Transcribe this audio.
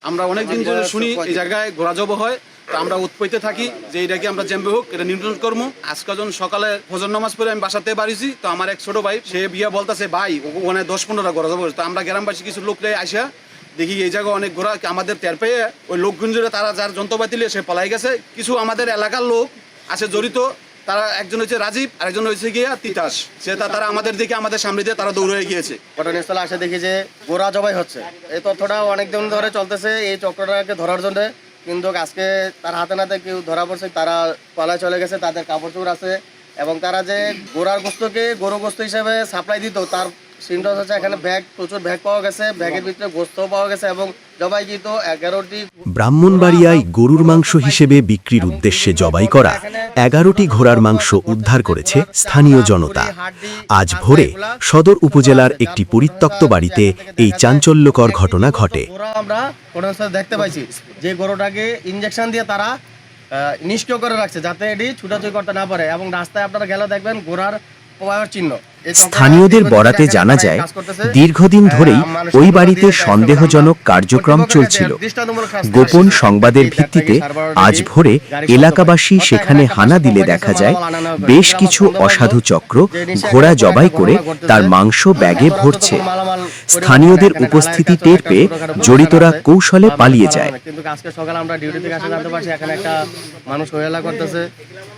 আমরা অনেকদিন ধরে শুনি এই জায়গায় ঘোড়া জবাই হয়, তো আমরা উৎপত্তি থাকি যে এটাকে আমরা যেমন হোক এটা নিয়ন্ত্রণ করবো। আজকে যখন সকালে ফজর নামাজ পড়ে আমি বাসাতে বাড়িছি, তো আমার এক ছোট ভাই সে বিয়া বলতেছে ভাই ওখানে 10-15টা ঘোড়া জবাই হয়েছে। তো আমরা গ্রামবাসী কিছু লোকরাই আসা দেখি এই জায়গায় অনেক ঘোড়া আমাদের টের পেয়ে ওই লোকগুঞ্জরে তারা যার যন্ত্রপাতি নিয়ে সে পলাই গেছে। কিছু আমাদের এলাকার লোক আছে জড়িত, তারা একজন হচ্ছে রাজীব আর একজন হচ্ছে গিয়া তিতাস, সে তারা আমাদের দিকে আমাদের সামনে দিয়ে তারা দৌড়ে গিয়েছে। ঘটনাস্থলে আসে দেখি যে ঘোড়া জবাই হচ্ছে। এই তথ্যটা অনেকদিন ধরে চলতেছে এই চক্রটাকে ধরার জন্য, কিন্তু আজকে তার হাতে নাতে কেউ ধরা পড়ছে, তারা পালায় চলে গেছে, তাদের কাপড় চোপড় আছে এবং তারা যে ঘোড়ার গোস্তকে গরু গোস্ত হিসেবে সাপ্লাই দিত তার সিনটা হচ্ছে এখানে ব্যাগ, প্রচুর ব্যাগ পাওয়া গেছে, ব্যাগের ভিতরে গোস্ত পাওয়া গেছে এবং জবাইকৃত 11টি ব্রাহ্মণবাড়িয়ায় গরুর মাংস হিসেবে বিক্রির উদ্দেশ্যে জবাই করা 11টি ঘোড়ার মাংস উদ্ধার করেছে স্থানীয় জনতা। আজ ভোরে সদর উপজেলার একটি পরিত্যক্ত বাড়িতে এই চাঞ্চল্যকর ঘটনা ঘটে। আমরা ঘটনাস্থলে দেখতে পাইছি যে গরুটাকে ইনজেকশন দিয়ে তারা নিষ্ক্রিয় করে রাখছে যাতে এটি ছুটাছুটি করতে না পারে, এবং রাস্তায় আপনারা গেলে দেখবেন ঘোড়ার পাওয়ার চিহ্ন। স্থানীয়দের বরাতে জানা যায় দীর্ঘদিন ধরেই ওই বাড়িতে সন্দেহজনক কার্যক্রম চলছিল। গোপন সংবাদের ভিত্তিতে আজ ভোরে এলাকাবাসী সেখানে হানা দিলে দেখা যায় বেশ কিছু অসাধু চক্র ঘোড়া জবাই করে তার মাংস ব্যাগে ভরছে। স্থানীয়দের উপস্থিতি টের পেয়ে জড়িতরা কৌশলে পালিয়ে যায়। কিন্তু আজকে সকালে আমরা ডিউটি থেকে আসে জানতে পারছি এখানে একটা মানুষ হইলা করতেছে।